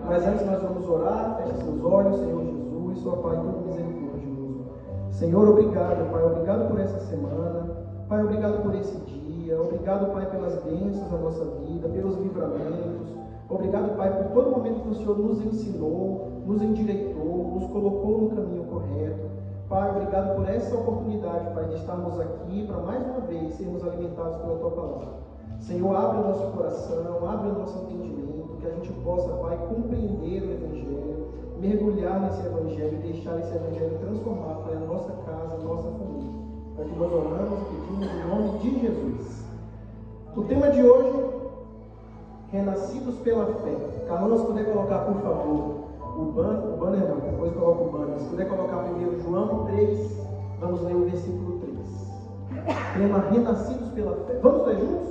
Mas antes nós vamos orar, feche seus olhos, Senhor Jesus, ó Pai, todo misericordioso. Senhor, obrigado, Pai, obrigado por essa semana. Pai, obrigado por esse dia. Obrigado, Pai, pelas bênçãos da nossa vida, pelos livramentos. Obrigado, Pai, por todo momento que o Senhor nos ensinou, nos endireitou, nos colocou no caminho correto. Pai, obrigado por essa oportunidade, Pai, de estarmos aqui para mais uma vez sermos alimentados pela Tua palavra. Senhor, abre o nosso coração, abre o nosso entendimento, que a gente possa, Pai, compreender o Evangelho, mergulhar nesse Evangelho e deixar esse Evangelho transformar, Pai, a nossa casa, a nossa família. Para que nós oramos e pedimos em nome de Jesus. O tema de hoje, renascidos pela fé. Carlos, se puder colocar, por favor, o banner não, depois coloca o banner. Se puder colocar primeiro João 3, vamos ler o versículo 3. Tema renascidos pela fé. Vamos ler juntos?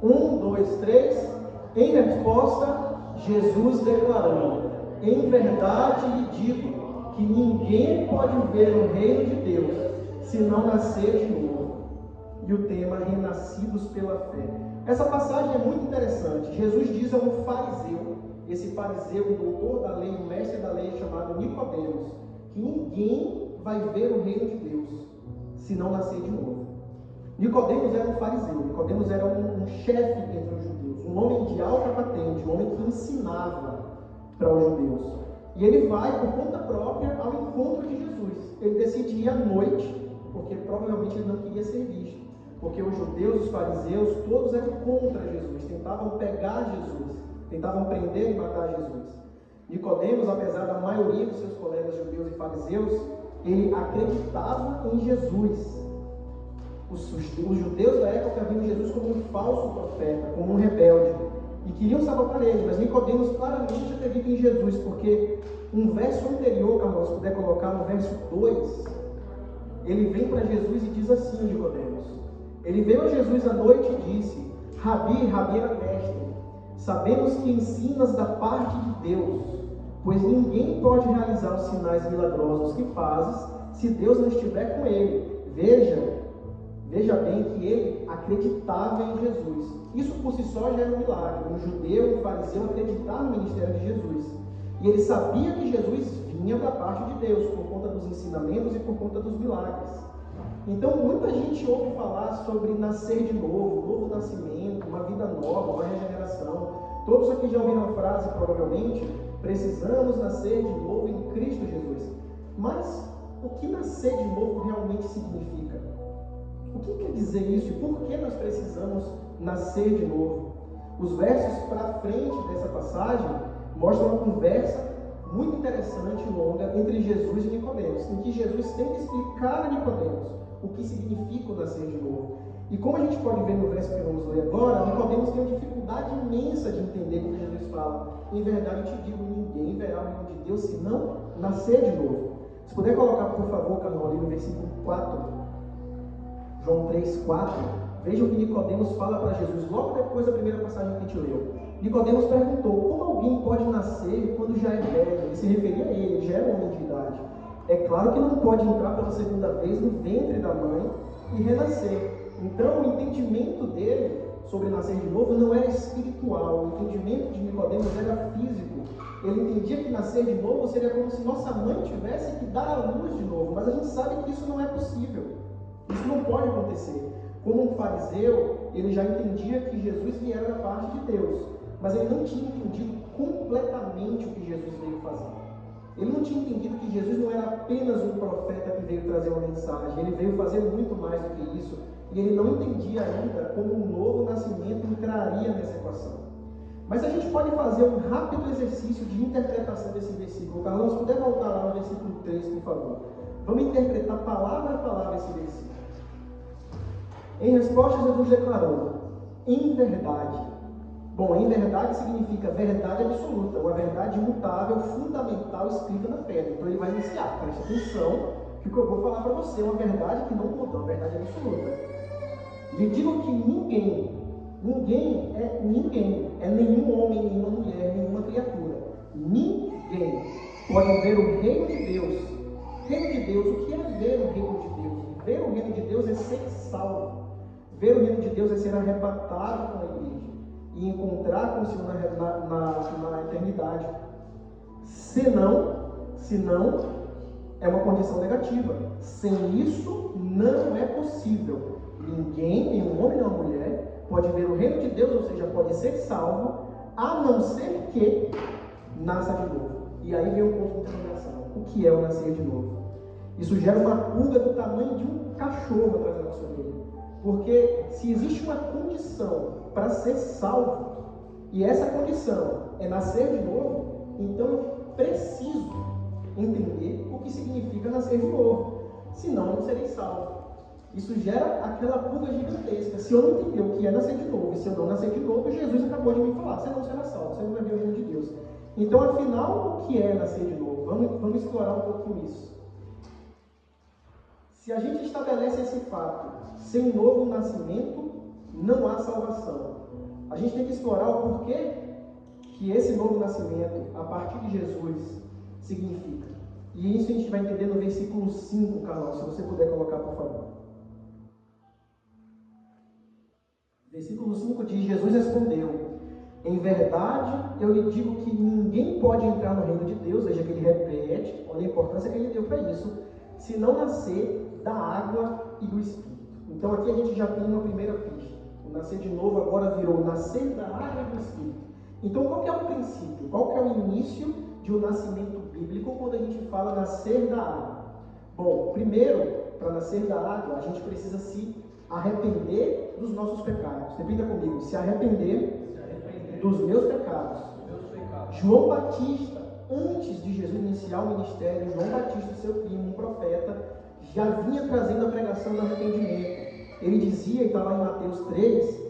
1, 2, 3. Em resposta, Jesus declarou: em verdade lhe digo que ninguém pode ver o reino de Deus se não nascer de novo. E o tema renascidos pela fé. Essa passagem é muito interessante. Jesus diz a um fariseu, esse fariseu, o doutor da lei, o mestre da lei, chamado Nicodemos, que ninguém vai ver o reino de Deus se não nascer de novo. Nicodemos era um fariseu, Nicodemos era um chefe entre os judeus, um homem de alta patente, um homem que ensinava para os judeus. E ele vai, por conta própria, ao encontro de Jesus. Ele decide ir à noite, porque provavelmente ele não queria ser visto. Porque os judeus, os fariseus, todos eram contra Jesus, tentavam pegar Jesus, tentavam prender e matar Jesus. Nicodemos, apesar da maioria dos seus colegas judeus e fariseus, ele acreditava em Jesus. Os judeus da época viam Jesus como um falso profeta, como um rebelde, e queriam sabotar ele, mas Nicodemos claramente acredita em Jesus, porque um verso anterior, Carlos, se puder colocar no verso 2, ele vem para Jesus e diz assim, Nicodemos. Ele veio a Jesus à noite e disse: Rabi, Rabi era mestre, sabemos que ensinas da parte de Deus, pois ninguém pode realizar os sinais milagrosos que fazes se Deus não estiver com ele. Veja bem que ele acreditava em Jesus. Isso por si só já era um milagre. Um judeu, um fariseu acreditar no ministério de Jesus. E ele sabia que Jesus vinha da parte de Deus, por conta dos ensinamentos e por conta dos milagres. Então, muita gente ouve falar sobre nascer de novo, novo nascimento, uma vida nova, uma regeneração. Todos aqui já ouviram a frase, provavelmente, precisamos nascer de novo em Cristo Jesus. Mas, o que nascer de novo realmente significa? O que quer dizer isso e por que nós precisamos nascer de novo? Os versos para frente dessa passagem mostram uma conversa muito interessante e longa entre Jesus e Nicodemos, em que Jesus tenta explicar a Nicodemos o que significa o nascer de novo. E como a gente pode ver no verso que vamos ler agora, Nicodemos tem uma dificuldade imensa de entender quando Jesus fala: em verdade eu te digo, ninguém verá o reino de Deus se não nascer de novo. Se puder colocar, por favor, Carol, ali no versículo 4, João 3, 4, vejam o que Nicodemos fala para Jesus, logo depois da primeira passagem que a gente leu. Nicodemos perguntou: como alguém pode nascer quando já é velho? Ele se referia a ele já era homem de idade. É claro que não pode entrar pela segunda vez no ventre da mãe e renascer. Então, o entendimento dele sobre nascer de novo não era espiritual. O entendimento de Nicodemos era físico. Ele entendia que nascer de novo seria como se nossa mãe tivesse que dar a luz de novo. Mas a gente sabe que isso não é possível. Isso não pode acontecer. Como um fariseu, ele já entendia que Jesus viera da parte de Deus. Mas ele não tinha entendido completamente o que Jesus veio fazer. Ele não tinha entendido que Jesus não era apenas um profeta que veio trazer uma mensagem. Ele veio fazer muito mais do que isso. E ele não entendia ainda como um novo nascimento entraria nessa equação. Mas a gente pode fazer um rápido exercício de interpretação desse versículo. Carlos, se puder voltar lá no versículo 3, por favor. Vamos interpretar palavra a palavra esse versículo. Em resposta, Jesus declarou: em verdade. Bom, em verdade significa verdade absoluta, uma verdade imutável, fundamental, escrita na pedra. Então ele vai iniciar, preste atenção, que o que eu vou falar para você é uma verdade que não muda, uma verdade absoluta. Lhe digo que ninguém é nenhum homem, nenhuma mulher, nenhuma criatura. Ninguém pode ver o reino de Deus. Reino de Deus, o que é ver o reino de Deus? Ver o reino de Deus é ser salvo. Ver o reino de Deus é ser arrebatado com a igreja. e encontrar com o Senhor na eternidade. Senão, é uma condição negativa. Sem isso, não é possível. Ninguém, nenhum homem nem uma mulher, pode ver o reino de Deus, ou seja, pode ser salvo, a não ser que nasça de novo. E aí vem um ponto de interrogação. O que é o nascer de novo? Isso gera uma pulga do tamanho de um cachorro atrás da nossa orelha. Porque se existe uma condição para ser salvo, e essa condição é nascer de novo, então eu preciso entender o que significa nascer de novo. Senão eu não serei salvo. Isso gera aquela pulga gigantesca. Se eu não entender o que é nascer de novo, e se eu não nascer de novo, Jesus acabou de me falar, você não será salvo, você não vai ver o reino de Deus. Então, afinal, o que é nascer de novo? Vamos explorar um pouquinho isso. Se a gente estabelece esse fato, sem novo nascimento, não há salvação. A gente tem que explorar o porquê que esse novo nascimento, a partir de Jesus, significa. E isso a gente vai entender no versículo 5, Carlos, se você puder colocar, por favor. Versículo 5 diz: Jesus respondeu: em verdade, eu lhe digo que ninguém pode entrar no reino de Deus, veja que ele repete, olha a importância que ele deu para isso, se não nascer da água e do Espírito. Então aqui a gente já tem uma primeira pista. O nascer de novo agora virou nascer da água e do Espírito. Então qual que é o princípio? Qual que é o início de um nascimento bíblico quando a gente fala nascer da água? Bom, primeiro, para nascer da água, a gente precisa se arrepender dos nossos pecados. Repita comigo: se arrepender dos meus pecados. João Batista, antes de Jesus iniciar o ministério, João Batista, seu primo, um profeta, já vinha trazendo a pregação do arrependimento. Ele dizia, e está lá em Mateus 3,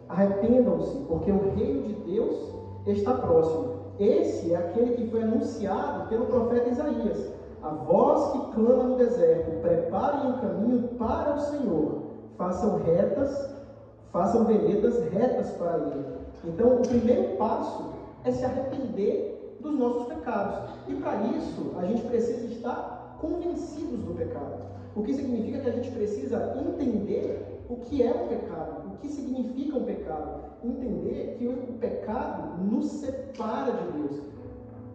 arrependam-se, porque o reino de Deus está próximo. Esse é aquele que foi anunciado pelo profeta Isaías. A voz que clama no deserto: preparem o caminho para o Senhor, façam veredas retas para ele. Então, o primeiro passo é se arrepender dos nossos pecados. E para isso, a gente precisa estar convencidos do pecado. O que significa que a gente precisa entender o que é o pecado, o que significa um pecado. Entender que o pecado nos separa de Deus,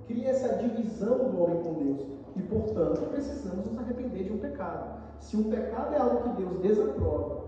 cria essa divisão do homem com Deus. E, portanto, precisamos nos arrepender de um pecado. Se um pecado é algo que Deus desaprova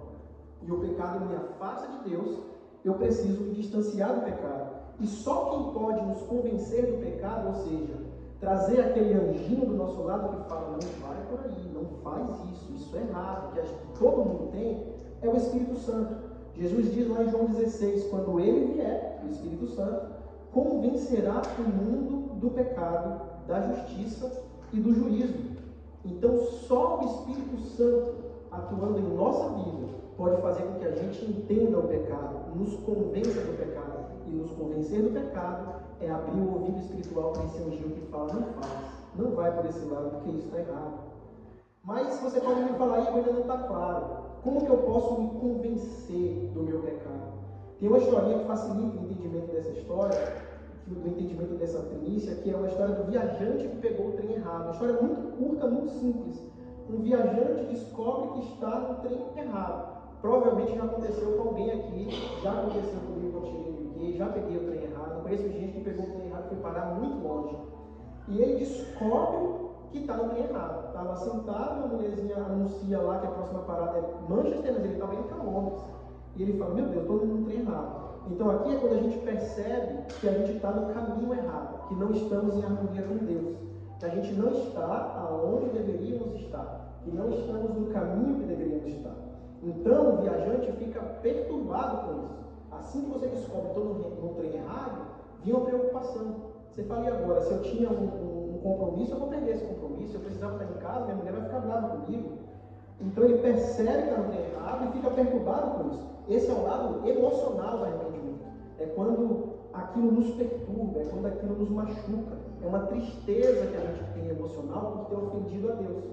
e o pecado me afasta de Deus, eu preciso me distanciar do pecado. E só quem pode nos convencer do pecado, ou seja, trazer aquele anjinho do nosso lado que fala: não vai por aí, não faz isso é errado, que todo mundo tem, é o Espírito Santo. Jesus diz lá em João 16, quando ele vier, o Espírito Santo, convencerá o mundo do pecado, da justiça e do juízo. Então só o Espírito Santo, atuando em nossa vida, pode fazer com que a gente entenda o pecado, nos convença do pecado. E nos convencer do pecado é abrir o ouvido espiritual para esse anjinho que fala: não faz, não vai por esse lado, porque isso está errado. Mas você pode me falar: Igor, ainda não está claro. Como que eu posso me convencer do meu pecado? Tem uma historinha que facilita o entendimento dessa história, do entendimento dessa primícia, que é uma história do viajante que pegou o trem errado. Uma história muito curta, muito simples. Um viajante descobre que está no trem errado. Provavelmente já aconteceu com alguém aqui, já aconteceu comigo quando cheguei no UK, já peguei o trem errado. Conheço gente que pegou o trem errado e foi parar muito longe. E ele descobre que está no trem errado. Estava sentado, a mulherzinha anuncia lá que a próxima parada é Manchester, mas ele estava indo para Londres. E ele fala: meu Deus, estou indo no trem errado. Então aqui é quando a gente percebe que a gente está no caminho errado, que não estamos em harmonia com Deus, que a gente não está aonde deveríamos estar, que não estamos no caminho que deveríamos estar. Então o viajante fica perturbado com isso. Assim que você descobre que estou no trem errado, vem uma preocupação. Você fala: e agora? Se eu tinha um compromisso, eu vou perder esse compromisso. Eu precisava estar em casa, minha mulher vai ficar brava comigo. Então ele percebe que está no trem errado e fica perturbado com isso. Esse é o lado emocional do arrependimento. É quando aquilo nos perturba, é quando aquilo nos machuca. É uma tristeza que a gente tem emocional por ter ofendido a Deus.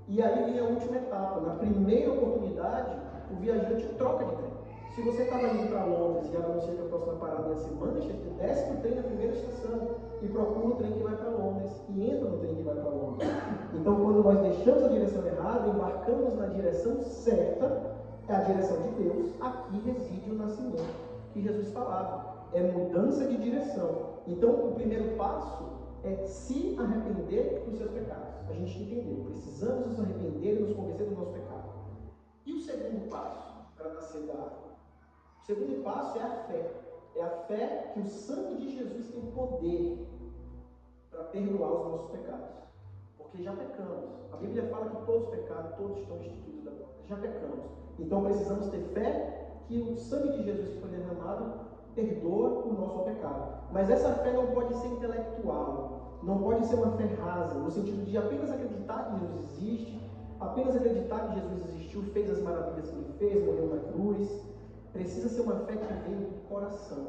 E aí vem a última etapa. Na primeira oportunidade, o viajante troca de trem. Se você estava indo para Londres e anuncia que a próxima parada ia ser Manchester, desce o trem na primeira estação e procura o trem que vai para Londres e entra no trem que vai para Londres. Então, quando nós deixamos a direção errada, embarcamos na direção certa, é a direção de Deus. Aqui reside o nascimento que Jesus falava. é mudança de direção. Então, o primeiro passo é se arrepender dos seus pecados. A gente entendeu, precisamos nos arrepender e nos convencer do nosso pecado. E o segundo passo para nascer da água? O segundo passo é a fé. É a fé que o sangue de Jesus tem poder para perdoar os nossos pecados. Porque já pecamos. A Bíblia fala que todos pecaram, todos estão destituídos da glória. Já pecamos. Então precisamos ter fé que o sangue de Jesus que foi derramado perdoa o nosso pecado. Mas essa fé não pode ser intelectual. Não pode ser uma fé rasa, no sentido de apenas acreditar que Jesus existe, apenas acreditar que Jesus existiu, fez as maravilhas que ele fez, morreu na cruz. Precisa ser uma fé que vem do coração.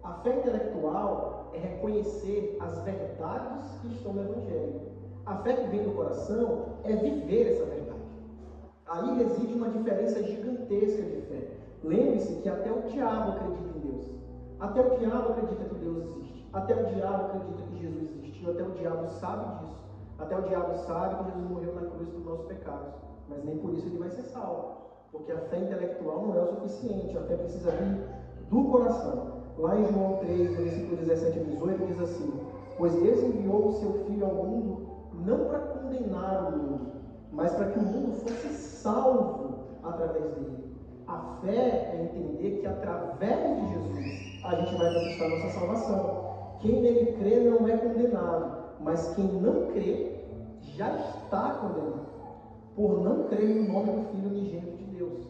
A fé intelectual é reconhecer as verdades que estão no Evangelho. A fé que vem do coração é viver essa verdade. Aí reside uma diferença gigantesca de fé. Lembre-se que até o diabo acredita em Deus. Até o diabo acredita que Deus existe. Até o diabo acredita que Jesus existiu. Até o diabo sabe disso. Até o diabo sabe que Jesus morreu na cruz por nossos pecados. Mas nem por isso ele vai ser salvo. Porque a fé intelectual não é o suficiente. A fé precisa vir do coração. Lá em João 3, versículo 17 a 18, diz assim: pois Deus enviou o seu Filho ao mundo não para condenar o mundo, mas para que o mundo fosse salvo através dele. A fé é entender que através de Jesus a gente vai conquistar nossa salvação. Quem nele crê não é condenado, mas quem não crê já está condenado, por não crer no nome do Filho unigênito de Deus.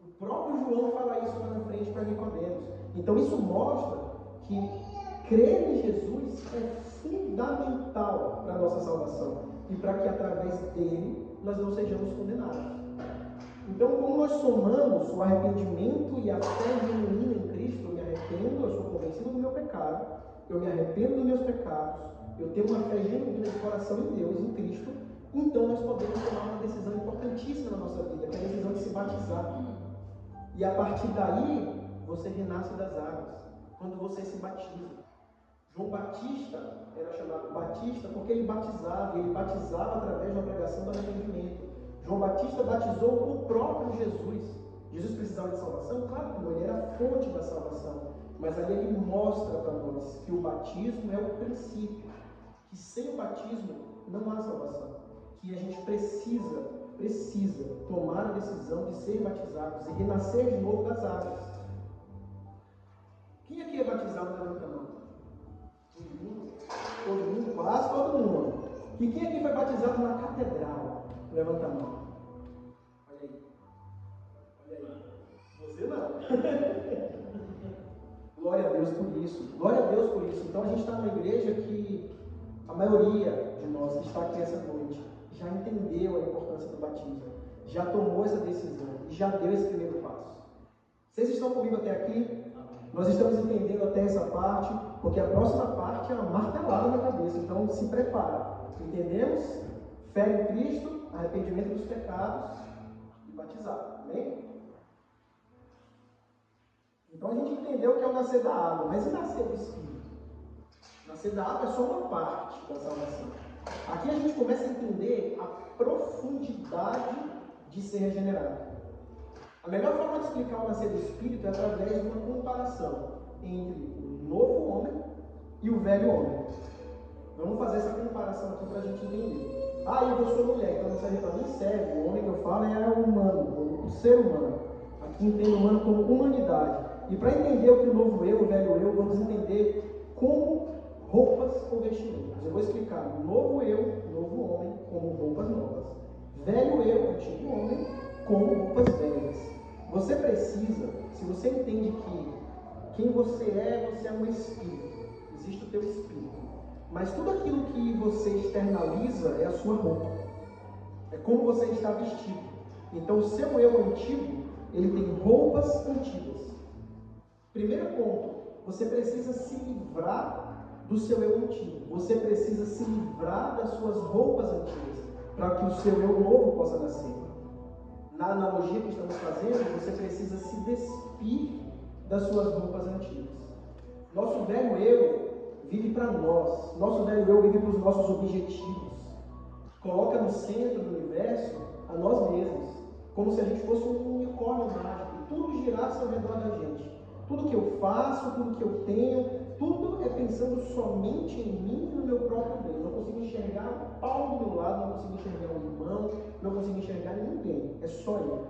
O próprio João fala isso lá na frente para Nicodemos. Então isso mostra que crer em Jesus é fundamental para a nossa salvação e para que através dele nós não sejamos condenados. Então, como nós somamos o arrependimento e a fé genuína em Cristo, eu me arrependo, eu sou convencido do meu pecado, eu me arrependo dos meus pecados, eu tenho uma fé genuína de coração em Deus, em Cristo, então nós podemos tomar uma decisão importantíssima na nossa vida, que é a decisão de se batizar. E a partir daí, você renasce das águas, quando você se batiza. João Batista era chamado Batista porque ele batizava através da pregação do arrependimento. João Batista batizou o próprio Jesus. Jesus precisava de salvação? Claro que não, ele era a fonte da salvação. Mas ali ele mostra para nós que o batismo é o princípio, que sem o batismo não há salvação. Que a gente precisa tomar a decisão de ser batizados e renascer de novo das águas. Quem aqui é batizado na Levanta a mão? Todo mundo? Quase todo mundo. E quem aqui foi batizado na catedral? Levanta a mão. Olha aí. Você não. Glória a Deus por isso. Glória a Deus por isso. Então a gente está numa igreja que a maioria de nós que está aqui essa noite já entendeu a importância do batismo, já tomou essa decisão e já deu esse primeiro passo. Vocês estão comigo até aqui? Nós estamos entendendo até essa parte, porque a próxima parte é uma martelada na cabeça, então se prepara. Entendemos? Fé em Cristo, arrependimento dos pecados e batizado. Amém? Então a gente entendeu que é o nascer da água, mas e nascer do Espírito? Nascer da água é só uma parte da salvação. Aqui a gente começa a entender a profundidade de ser regenerado. A melhor forma de explicar o nascer do Espírito é através de uma comparação entre o novo homem e o velho homem. Vamos fazer essa comparação aqui para a gente entender. Eu sou mulher, então não serve para mim, serve. O homem que eu falo é o humano, o ser humano. Aqui entende o humano como humanidade. E para entender o que o novo eu, o velho eu, vamos entender como roupas ou vestimentas. Eu vou explicar o novo eu, o novo homem, como roupas novas. Velho eu, antigo homem, como roupas velhas. Você precisa, se você entende que quem você é um espírito. Existe o teu espírito. Mas tudo aquilo que você externaliza é a sua roupa. É como você está vestido. Então o seu eu antigo, ele tem roupas antigas. Primeiro ponto, você precisa se livrar do seu eu antigo. Você precisa se livrar das suas roupas antigas, para que o seu eu novo possa nascer. Na analogia que estamos fazendo, você precisa se despir das suas roupas antigas. Nosso velho eu vive para nós. Nosso velho eu vive para os nossos objetivos. Coloca no centro do universo a nós mesmos, como se a gente fosse um unicórnio mágico e tudo girasse ao redor da gente. Tudo que eu faço, tudo que eu tenho, tudo é pensando somente em mim e no meu próprio bem. Não consigo enxergar o Paulo do meu lado, não consigo enxergar um irmão, não consigo enxergar ninguém. É só eu.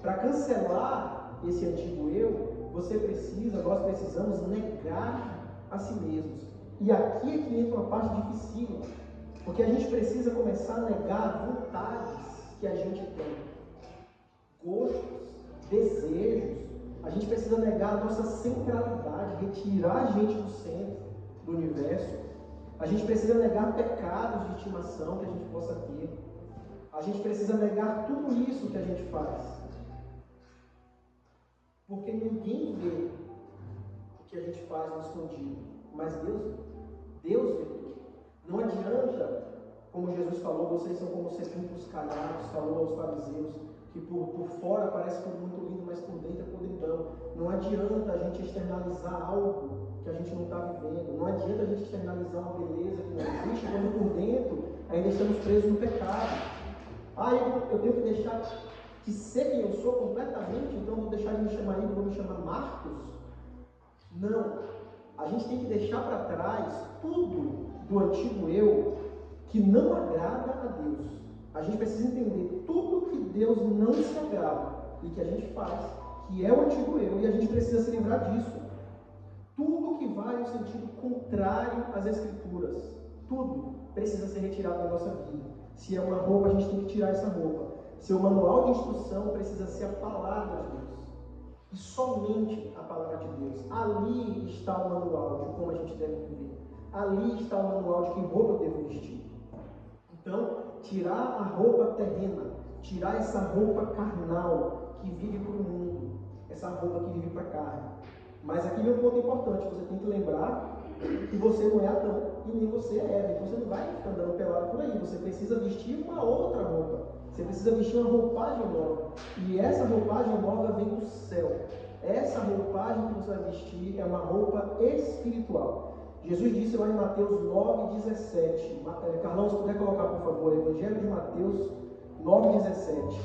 Para cancelar esse antigo eu, nós precisamos negar a si mesmos. E aqui é que entra uma parte difícil, porque a gente precisa começar a negar vontades que a gente tem, gostos, desejos. A gente precisa negar a nossa centralidade, retirar a gente do centro do universo. A gente precisa negar pecados de estimação que a gente possa ter. A gente precisa negar tudo isso que a gente faz. Porque ninguém vê o que a gente faz no escondido, mas Deus vê tudo. Não adianta, como Jesus falou, vocês são como sepulcros caiados, falou aos fariseus, que por fora parece tudo muito lindo, mas por dentro é podridão. Não adianta a gente externalizar algo que a gente não está vivendo. Não adianta a gente externalizar uma beleza que não existe, quando por dentro ainda estamos presos no pecado. Eu tenho que deixar de ser quem eu sou completamente, então vou deixar de me chamar Igor, vou me chamar Marcos? Não. A gente tem que deixar para trás tudo do antigo eu que não agrada a Deus. A gente precisa entender tudo que Deus não se agrada e que a gente faz, que é o antigo eu, e a gente precisa se livrar disso. Tudo que vai no sentido contrário às Escrituras, tudo precisa ser retirado da nossa vida. Se é uma roupa, a gente tem que tirar essa roupa. Se o manual de instrução, precisa ser a palavra de Deus. E somente a palavra de Deus. Ali está o manual de como a gente deve viver. Ali está o manual de que roupa eu devo vestir. Então, tirar a roupa terrena, tirar essa roupa carnal que vive para o mundo, essa roupa que vive para a carne. Mas aqui vem um ponto importante, você tem que lembrar que você não é Adão e nem você é Eva, então você não vai ficar andando pelado por aí, você precisa vestir uma outra roupa, você precisa vestir uma roupagem nova, e essa roupagem nova vem do céu. Essa roupagem que você vai vestir é uma roupa espiritual. Jesus disse lá em Mateus 9,17. Carlão, se puder colocar, por favor, Evangelho de Mateus 9,17.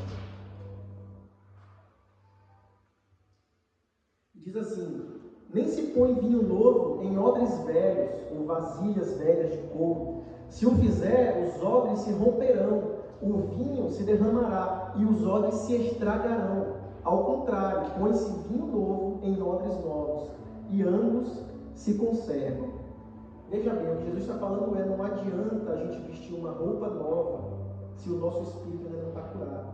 Diz assim: nem se põe vinho novo em odres velhos, ou vasilhas velhas de couro. Se o fizer, os odres se romperão, o vinho se derramará e os odres se estragarão. Ao contrário, põe-se vinho novo em odres novos, e ambos se conservam. Veja bem, o que Jesus está falando não adianta a gente vestir uma roupa nova se o nosso espírito ainda não está curado.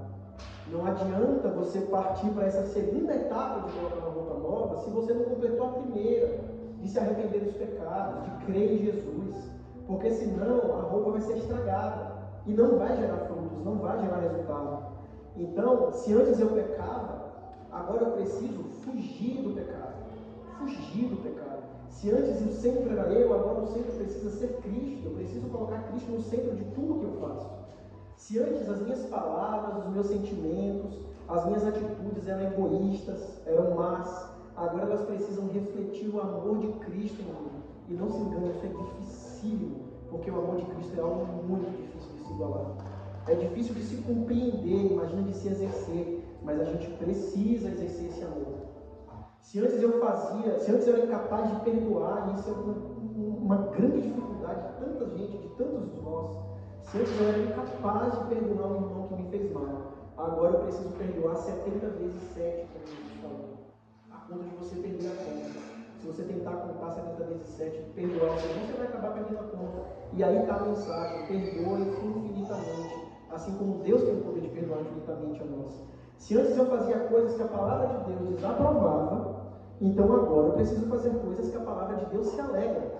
Não adianta você partir para essa segunda etapa de colocar uma roupa nova se você não completou a primeira, de se arrepender dos pecados, de crer em Jesus, porque senão a roupa vai ser estragada e não vai gerar frutos, não vai gerar resultado. Então, se antes eu pecava, agora eu preciso fugir do pecado. Fugir do pecado. Se antes o centro era eu, agora o centro precisa ser Cristo. Eu preciso colocar Cristo no centro de tudo que eu faço. Se antes as minhas palavras, os meus sentimentos, as minhas atitudes eram egoístas, eram más, agora elas precisam refletir o amor de Cristo em mim. E não se engane, isso é dificílimo, porque o amor de Cristo é algo muito difícil de se igualar. É difícil de se compreender, imagina de se exercer, mas a gente precisa exercer esse amor. Se antes eu era incapaz de perdoar, isso é uma grande dificuldade de tanta gente, de tantos de nós. Se antes eu era incapaz de perdoar um irmão que me fez mal, agora eu preciso perdoar 70 vezes 7, como Jesus falou. A ponto de você perder a conta. Se você tentar contar 70 vezes 7, perdoar, você vai acabar perdendo a conta. E aí está a mensagem: perdoe infinitamente, assim como Deus tem o poder de perdoar infinitamente a nós. Se antes eu fazia coisas que a palavra de Deus desaprovava, então agora eu preciso fazer coisas que a palavra de Deus se alegra.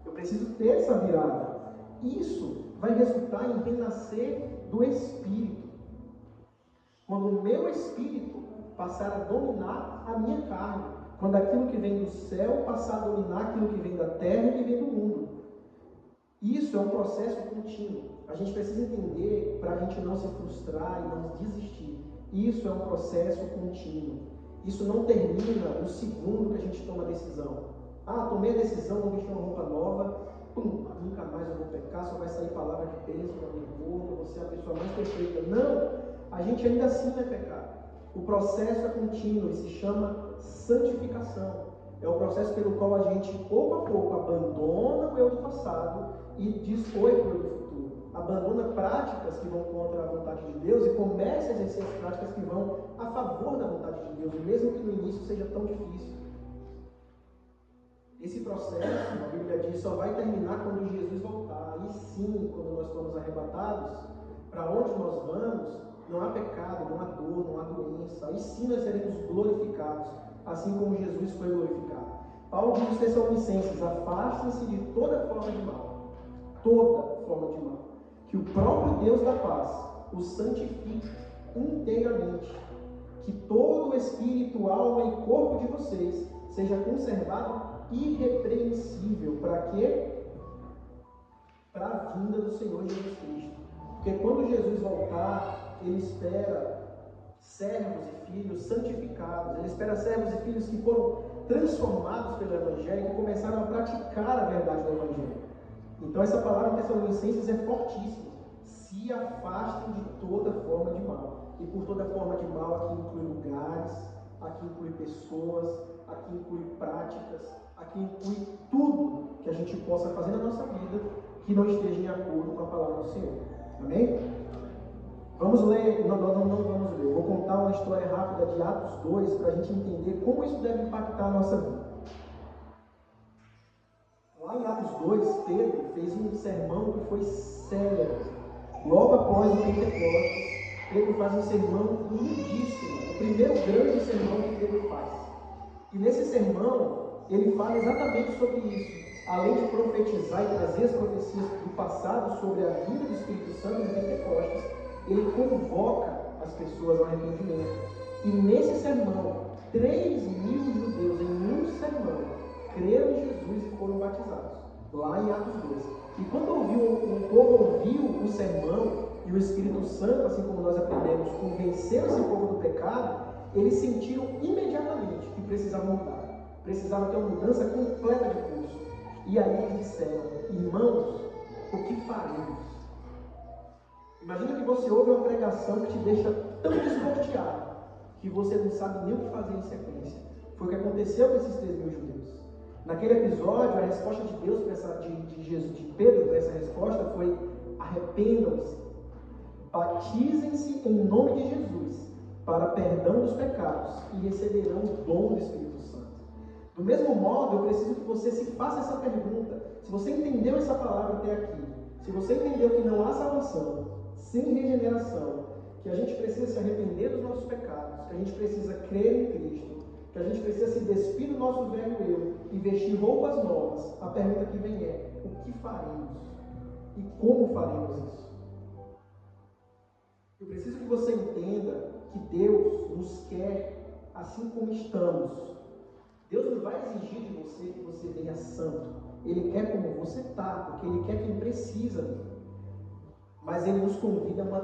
Eu preciso ter essa virada. Isso vai resultar em renascer do Espírito. Quando o meu Espírito passar a dominar a minha carne. Quando aquilo que vem do céu passar a dominar aquilo que vem da terra e que vem do mundo. Isso é um processo contínuo. A gente precisa entender para a gente não se frustrar e não desistir. Isso é um processo contínuo. Isso não termina no segundo que a gente toma a decisão. Tomei a decisão, vou vestir uma roupa nova, nunca mais eu vou pecar, só vai sair palavra de bênção na minha boca, você é a pessoa mais perfeita. Não, a gente ainda assim vai pecar. O processo é contínuo e se chama santificação. É o processo pelo qual a gente, pouco a pouco, abandona o eu do passado e diz oi para o eu do futuro. Abandona práticas que vão contra a vontade de Deus e começa a exercer as práticas que vão a favor da vontade de Deus, mesmo que no início seja tão difícil. Esse processo, a Bíblia diz, só vai terminar quando Jesus voltar. E sim, quando nós formos arrebatados, para onde nós vamos, não há pecado, não há dor, não há doença. Aí sim nós seremos glorificados, assim como Jesus foi glorificado. Paulo diz aos Tessalonicenses: afastem-se de toda forma de mal. Toda forma de mal. Que o próprio Deus da paz os santifique inteiramente. Que todo o espírito, alma e corpo de vocês seja conservado irrepreensível. Para quê? Para a vinda do Senhor Jesus Cristo. Porque quando Jesus voltar, Ele espera servos e filhos santificados. Ele espera servos e filhos que foram transformados pelo Evangelho, que começaram a praticar a verdade do Evangelho. Então essa palavra em Tessalonicenses é fortíssima. Se afastem de toda forma de mal. E por toda forma de mal aqui inclui lugares, aqui inclui pessoas, aqui inclui práticas, aqui inclui tudo que a gente possa fazer na nossa vida que não esteja em acordo com a palavra do Senhor. Amém? Vamos ler, não vamos ler, eu vou contar uma história rápida de Atos 2 para a gente entender como isso deve impactar a nossa vida. Lá em Atos 2, Pedro fez um sermão que foi célebre. Logo após o Pentecostes, Pedro faz um sermão lindíssimo, o primeiro grande sermão que Pedro faz. E nesse sermão, ele fala exatamente sobre isso. Além de profetizar e trazer as profecias do passado sobre a vinda do Espírito Santo no Pentecostes, ele convoca as pessoas ao arrependimento. E nesse sermão, 3.000 judeus em um sermão creram em Jesus e foram batizados. Lá em Atos 2. E quando o povo ouviu o sermão e o Espírito Santo, assim como nós aprendemos, convenceu esse povo do pecado, eles sentiram imediatamente que precisavam mudar. Precisava ter uma mudança completa de curso. E aí eles disseram: irmãos, o que faremos? Imagina que você ouve uma pregação que te deixa tão desnorteado que você não sabe nem o que fazer em sequência. Foi o que aconteceu com esses 3.000 judeus. Naquele episódio, a resposta de Deus, de Pedro para essa resposta foi: arrependam-se, batizem-se em nome de Jesus para perdão dos pecados e receberão o dom do Espírito Santo. Do mesmo modo, eu preciso que você se faça essa pergunta. Se você entendeu essa palavra até aqui, se você entendeu que não há salvação sem regeneração, que a gente precisa se arrepender dos nossos pecados, que a gente precisa crer em Cristo, que a gente precisa se despir do nosso velho eu e vestir roupas novas, a pergunta que vem é: o que faremos? E como faremos isso? Eu preciso que você entenda que Deus nos quer assim como estamos. Deus não vai exigir de você que você venha santo. Ele quer como você está, porque Ele quer quem precisa. Mas Ele nos convida a uma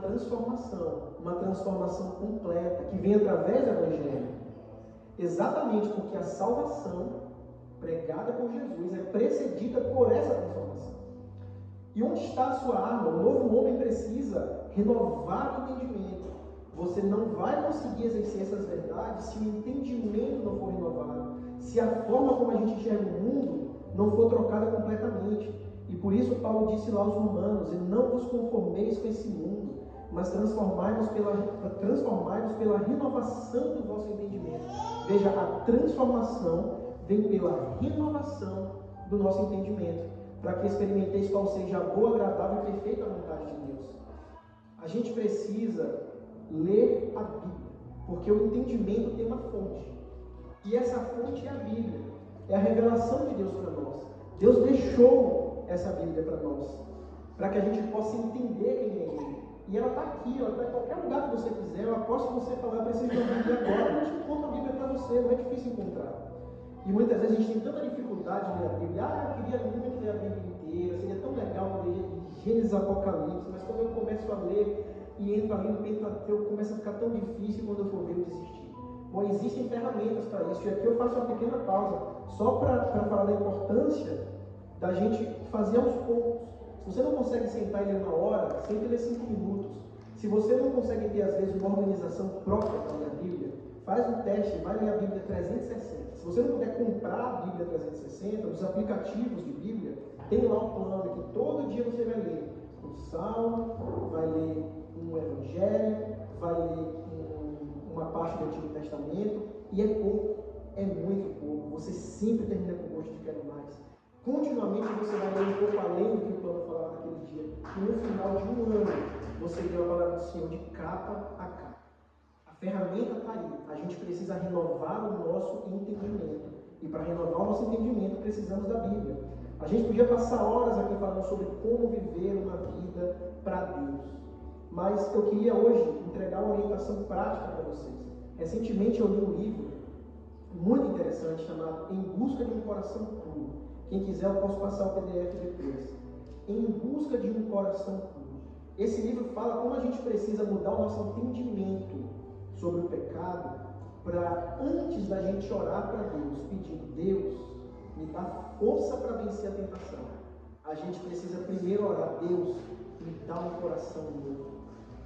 transformação completa, que vem através do Evangelho. Exatamente porque a salvação pregada por Jesus é precedida por essa transformação. E onde está a sua arma? O novo homem precisa renovar o entendimento. Você não vai conseguir exercer essas verdades se o entendimento não for renovado, se a forma como a gente enxerga o mundo não for trocada completamente. E por isso Paulo disse lá aos Romanos: e não vos conformeis com esse mundo, mas transformai-vos pela renovação do vosso entendimento. Veja, a transformação vem pela renovação do nosso entendimento, para que experimenteis qual seja a boa, agradável e perfeita vontade de Deus. A gente precisa ler a Bíblia, porque o entendimento tem uma fonte. E essa fonte é a Bíblia, é a revelação de Deus para nós. Deus deixou essa Bíblia para nós, para que a gente possa entender quem é Ele. E ela está aqui, ela está em qualquer lugar que você quiser. Eu aposto que você falar: eu preciso de uma Bíblia agora. A gente encontra a Bíblia para você, não é difícil encontrar. E muitas vezes a gente tem tanta dificuldade de ler a Bíblia. Eu queria muito ler a Bíblia inteira, seria tão legal ler Gênesis, Apocalipse, mas quando eu começo a ler e entro ali no Pentateuco, começa a ficar tão difícil, quando eu for ver, eu desistir. Bom, existem ferramentas para isso, e aqui eu faço uma pequena pausa, só para falar da importância da gente fazer aos poucos. Se você não consegue sentar e ler 1 hora, sente e ler 5 minutos. Se você não consegue ter, às vezes, uma organização própria para ler a Bíblia, faz um teste, vai ler a Bíblia 360. Se você não puder comprar a Bíblia 360, os aplicativos de Bíblia, tem lá um plano que todo dia você vai ler um Salmo, vai ler um Evangelho, vai ler uma parte do Antigo Testamento, e é pouco, é muito pouco. Você sempre termina com gosto de quero mais. Continuamente você vai ler um pouco além do que o plano falava naquele dia. E no final de um ano, você lê a palavra do Senhor de capa a capa. A ferramenta está aí. A gente precisa renovar o nosso entendimento. E para renovar o nosso entendimento, precisamos da Bíblia. A gente podia passar horas aqui falando sobre como viver uma vida para Deus. Mas eu queria hoje entregar uma orientação prática para vocês. Recentemente eu li um livro muito interessante chamado Em Busca de um Coração Puro. Quem quiser eu posso passar o PDF depois. Em Busca de um Coração Puro. Esse livro fala como a gente precisa mudar o nosso entendimento sobre o pecado para, antes da gente orar para Deus, pedindo, Deus, me dá força para vencer a tentação. A gente precisa primeiro orar, Deus, me dá um coração novo,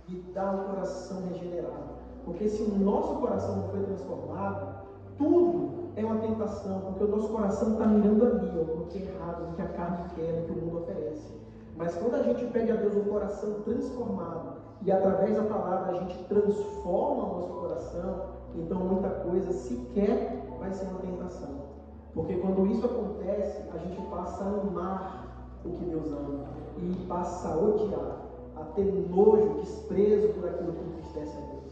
me dá um coração regenerado. Porque se o nosso coração não foi transformado, tudo é uma tentação, porque o nosso coração está mirando ali, no que é errado, no que a carne quer, no que o mundo oferece. Mas quando a gente pede a Deus um coração transformado, e através da palavra a gente transforma o nosso coração, então muita coisa sequer vai ser uma tentação. Porque quando isso acontece, a gente passa a amar o que Deus ama, e passa a odiar, a ter nojo, desprezo por aquilo que entristece a Deus.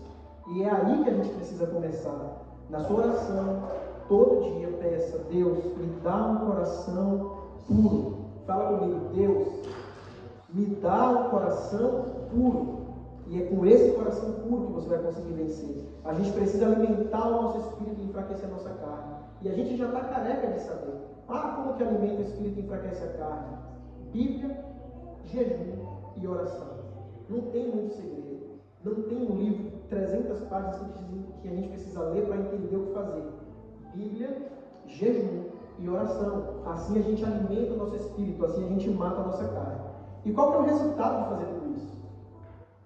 E é aí que a gente precisa começar. Na sua oração, todo dia peça, Deus, me dá um coração puro. Fala comigo, Deus, me dá um coração puro. E é com esse coração puro que você vai conseguir vencer. A gente precisa alimentar o nosso espírito e enfraquecer a nossa carne. E a gente já está careca de saber. Como que alimenta o espírito e enfraquece a carne? Bíblia, jejum e oração. Não tem muito segredo. Não tem um livro, 300 páginas que a gente precisa ler para entender o que fazer. Bíblia, jejum e oração. Assim a gente alimenta o nosso espírito, assim a gente mata a nossa carne. E qual que é o resultado de fazer tudo isso?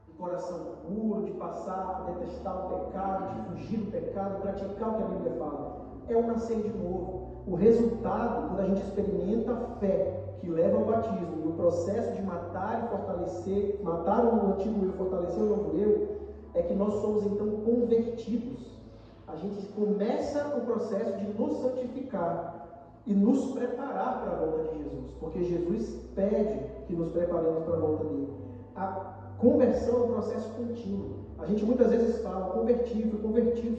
Um coração puro, de passar a detestar o pecado, de fugir do pecado, praticar o que a Bíblia fala. É um nascer de novo. O resultado, quando a gente experimenta a fé que leva ao batismo e o processo de matar e fortalecer, matar o antigo eu e fortalecer o novo eu, é que nós somos então convertidos. A gente começa o processo de nos santificar e nos preparar para a volta de Jesus, porque Jesus pede que nos preparemos para a volta dele. A conversão é um processo contínuo. A gente muitas vezes fala convertido,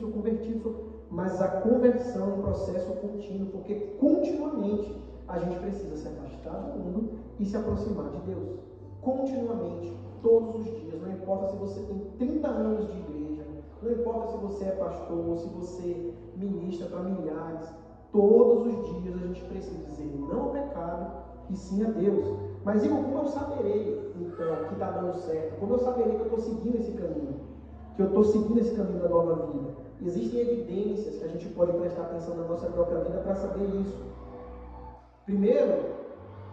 sou convertido, mas a conversão é um processo contínuo, porque continuamente a gente precisa se afastar do mundo e se aproximar de Deus. Continuamente, todos os dias, não importa se você tem 30 anos de igreja, não importa se você é pastor, se você ministra para milhares, todos os dias a gente precisa dizer não ao pecado e sim a Deus. Mas como eu saberei, então, que está dando certo? Como eu saberei que eu estou seguindo esse caminho? Que eu estou seguindo esse caminho da nova vida? Existem evidências que a gente pode prestar atenção na nossa própria vida para saber isso. Primeiro,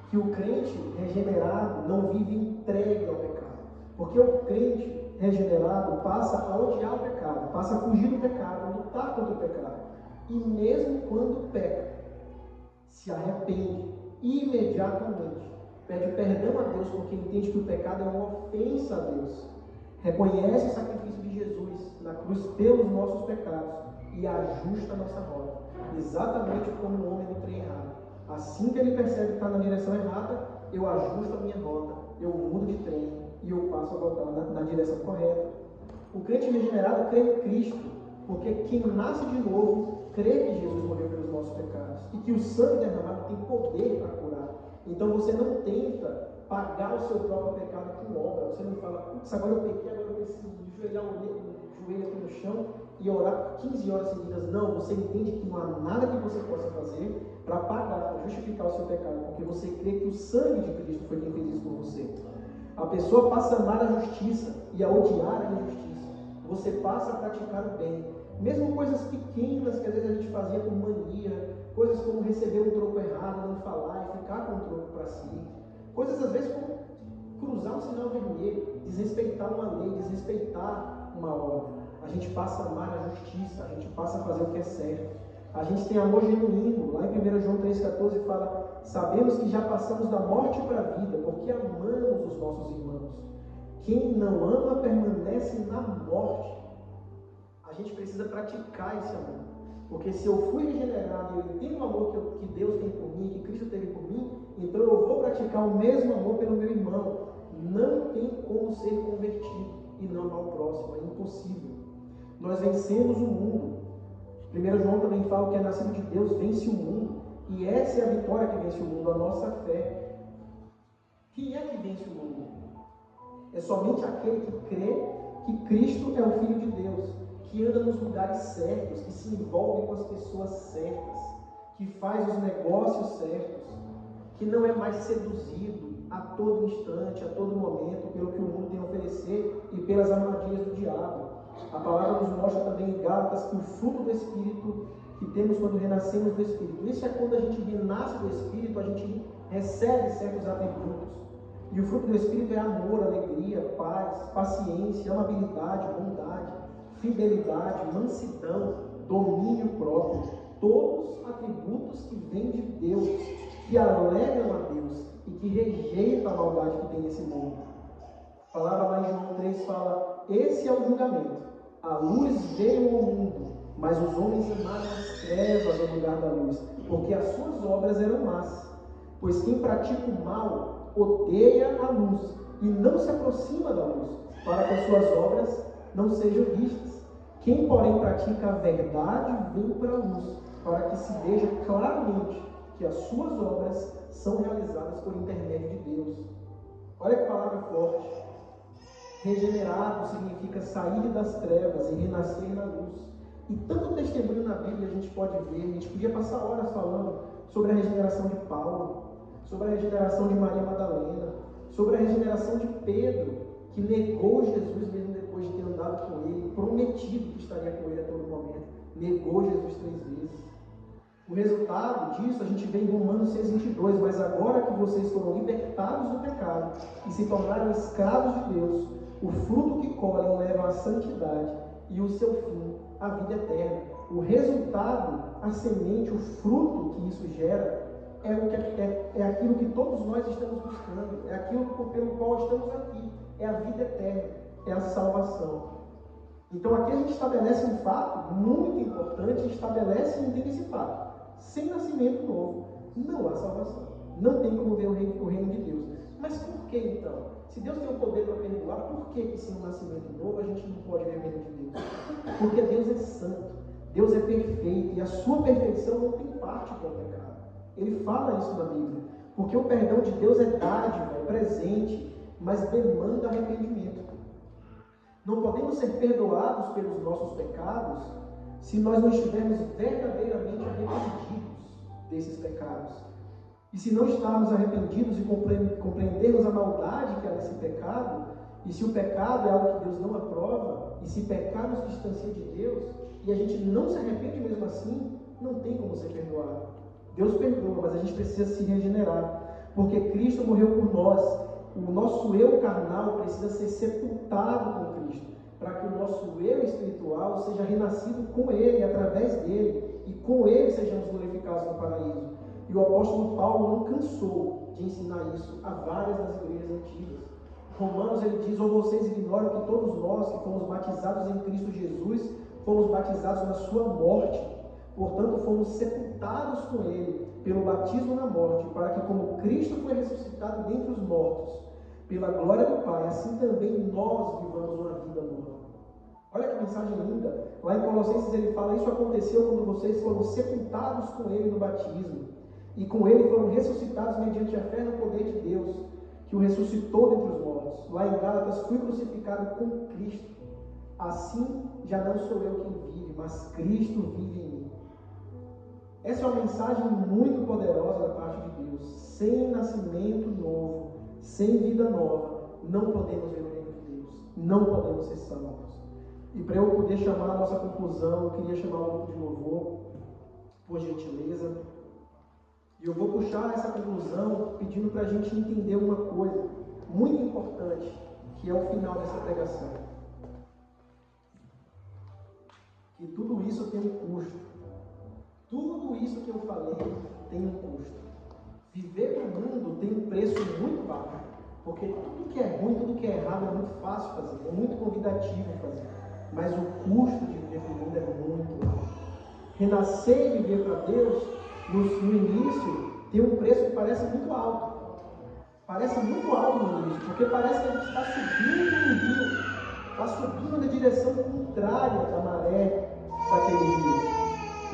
que o crente regenerado não vive entregue ao pecado. Porque o crente regenerado passa a odiar o pecado, passa a fugir do pecado, a lutar contra o pecado. E mesmo quando peca, se arrepende imediatamente. Pede perdão a Deus porque entende que o pecado é uma ofensa a Deus. Reconhece o sacrifício de Jesus na cruz pelos nossos pecados e ajusta a nossa rota. Exatamente como o homem do trem errado. Assim que ele percebe que está na direção errada, eu ajusto a minha rota, eu mudo de trem e eu passo a voltar na direção correta. O crente regenerado crê em Cristo, porque quem nasce de novo crê que Jesus morreu pelos nossos pecados e que o sangue derramado tem poder para curar. Então você não tenta pagar o seu próprio pecado com obra. Você não fala, putz, agora eu pequei, agora eu preciso joelhar o joelho aqui no chão e orar por 15 horas seguidas. Não, você entende que não há nada que você possa fazer para pagar, para justificar o seu pecado, porque você crê que o sangue de Cristo foi quem fez isso por você. A pessoa passa a amar a justiça e a odiar a injustiça. Você passa a praticar o bem. Mesmo coisas pequenas que às vezes a gente fazia por mania, coisas como receber um troco errado, não falar e ficar com o troco para si. Coisas às vezes como cruzar um sinal vermelho, desrespeitar uma lei, desrespeitar uma ordem. A gente passa a amar a justiça, a gente passa a fazer o que é certo. A gente tem amor genuíno. Lá em 1 João 3,14 fala: sabemos que já passamos da morte para a vida, porque amamos os nossos irmãos. Quem não ama permanece na morte. A gente precisa praticar esse amor. Porque se eu fui regenerado e eu tenho o amor que Deus tem por mim, que Cristo teve por mim, então eu vou praticar o mesmo amor pelo meu irmão. Não tem como ser convertido e não amar o próximo, é impossível. Nós vencemos o mundo. 1 João também fala que é nascido de Deus vence o mundo. E essa é a vitória que vence o mundo, a nossa fé. Quem é que vence o mundo? É somente aquele que crê que Cristo é o Filho de Deus, que anda nos lugares certos, que se envolve com as pessoas certas, que faz os negócios certos, que não é mais seduzido a todo instante, a todo momento, pelo que o mundo tem a oferecer e pelas armadilhas do diabo. A palavra nos mostra também em Gálatas que o fruto do Espírito que temos quando renascemos do Espírito. Isso é quando a gente renasce do Espírito, a gente recebe certos atributos. E o fruto do Espírito é amor, alegria, paz, paciência, amabilidade, bondade, fidelidade, mansidão, domínio próprio. Todos atributos que vêm de Deus, que alegram a Deus e que rejeitam a maldade que tem nesse mundo. A palavra lá em João 3 fala: esse é o julgamento. A luz veio ao mundo, mas os homens amaram as trevas no lugar da luz, porque as suas obras eram más. Pois quem pratica o mal odeia a luz e não se aproxima da luz, para que as suas obras não sejam vistas. Quem, porém, pratica a verdade vem para a luz, para que se veja claramente que as suas obras são realizadas por intermédio de Deus. Olha que palavra forte. Regenerado significa sair das trevas e renascer na luz. E tanto testemunho na Bíblia a gente pode ver. A gente podia passar horas falando sobre a regeneração de Paulo, sobre a regeneração de Maria Madalena, sobre a regeneração de Pedro, que negou Jesus mesmo depois de ter andado com ele, prometido que estaria com ele a todo momento. Negou Jesus 3 vezes. O resultado disso a gente vê em Romanos 6,22. Mas agora que vocês foram libertados do pecado e se tornaram escravos de Deus, o fruto que colhem leva à santidade e o seu fim, a vida eterna. O resultado, a semente, o fruto que isso gera é aquilo que todos nós estamos buscando, é aquilo pelo qual estamos aqui, é a vida eterna, é a salvação. Então aqui a gente estabelece um fato muito importante, estabelece e entende esse fato. Sem nascimento novo, não há salvação. Não tem como ver o reino de Deus. Mas por que então? Se Deus tem o poder para perdoar, por que sem um nascimento novo a gente não pode ver o reino de Deus? Porque Deus é santo, Deus é perfeito e a sua perfeição não tem parte com o pecado. Ele fala isso na Bíblia. Porque o perdão de Deus é dádiva, é presente, mas demanda arrependimento. Não podemos ser perdoados pelos nossos pecados se nós não estivermos verdadeiramente arrependidos desses pecados. E se não estarmos arrependidos e compreendermos a maldade que há nesse pecado, e se o pecado é algo que Deus não aprova, e se pecar nos distancia de Deus, e a gente não se arrepende mesmo assim, não tem como ser perdoado. Deus perdoa, mas a gente precisa se regenerar, porque Cristo morreu por nós. O nosso eu carnal precisa ser sepultado com Cristo, para que o nosso eu espiritual seja renascido com Ele, através dele, e com Ele sejamos glorificados no paraíso. E o apóstolo Paulo não cansou de ensinar isso a várias das igrejas antigas. Romanos ele diz: ou vocês ignoram que todos nós que fomos batizados em Cristo Jesus, fomos batizados na sua morte. Portanto, fomos sepultados com Ele pelo batismo na morte, para que como Cristo foi ressuscitado dentre os mortos, pela glória do Pai, assim também nós vivamos uma vida nova. Olha que mensagem linda. Lá em Colossenses ele fala: isso aconteceu quando vocês foram sepultados com Ele no batismo, e com Ele foram ressuscitados mediante a fé no poder de Deus, que o ressuscitou dentre os mortos. Lá em Gálatas: fui crucificado com Cristo. Assim já não sou eu quem vive, mas Cristo vive em mim. Essa é uma mensagem muito poderosa da parte de Deus. Sem nascimento novo, sem vida nova, não podemos ver o reino de Deus. Não podemos ser salvos. E para eu poder chamar a nossa conclusão, eu queria chamar o grupo de louvor, por gentileza. E eu vou puxar essa conclusão pedindo para a gente entender uma coisa muito importante, que é o final dessa pregação. Que tudo isso tem um custo. Tudo isso que eu falei tem um custo. Viver no mundo tem um preço muito baixo. Porque tudo que é ruim, tudo que é errado é muito fácil fazer, é muito convidativo fazer. Mas o custo de viver no mundo é muito alto. Renascer e viver para Deus, no início, tem um preço que parece muito alto. Parece muito alto no início, porque parece que a gente está subindo no rio, está subindo na direção contrária da maré daquele rio.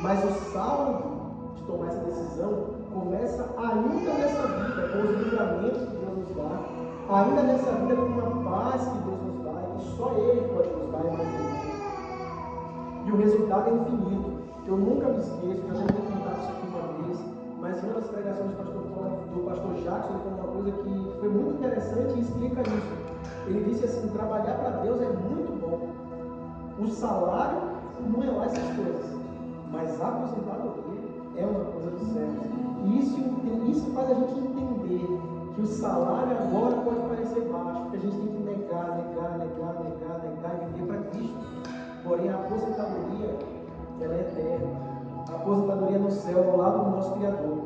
Mas o saldo de tomar essa decisão começa ainda nessa vida, com os livramentos que Deus nos dá, ainda nessa vida com uma paz que Deus nos dá, e que só Ele pode nos dar e mais ninguém. E o resultado é infinito. Eu nunca me esqueço, já tentei contar isso aqui uma vez, mas em uma das pregações do pastor Jackson, ele falou uma coisa que foi muito interessante e explica isso. Ele disse assim: trabalhar para Deus é muito bom. O salário não é lá essas coisas, mas a aposentadoria é uma coisa do céu. E isso faz a gente entender que o salário agora pode parecer baixo, porque a gente tem que negar e viver para Cristo. Porém, a aposentadoria, ela é eterna. A aposentadoria no céu, ao lado do nosso Criador.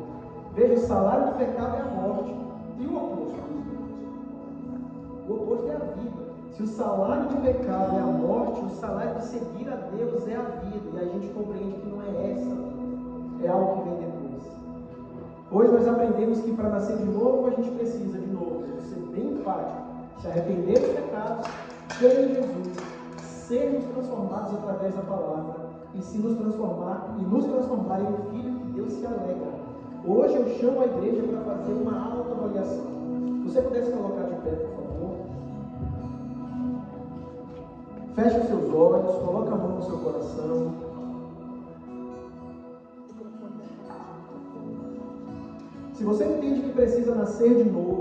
Veja, o salário do pecado é a morte. E o oposto? O oposto é a vida. Se o salário do pecado é a morte, o salário de seguir a Deus é a vida. E a gente compreende que não é essa vida, é algo que vem depois. Hoje nós aprendemos que para nascer de novo, a gente precisa, de novo, ser bem enfático, se arrepender dos pecados, crer em Jesus, sermos transformados através da palavra e nos transformar em um filho que Deus se alegra. Hoje eu chamo a igreja para fazer uma autoavaliação. Se você pudesse colocar de pé, por favor. Feche os seus olhos, coloque a mão no seu coração. Se você entende que precisa nascer de novo,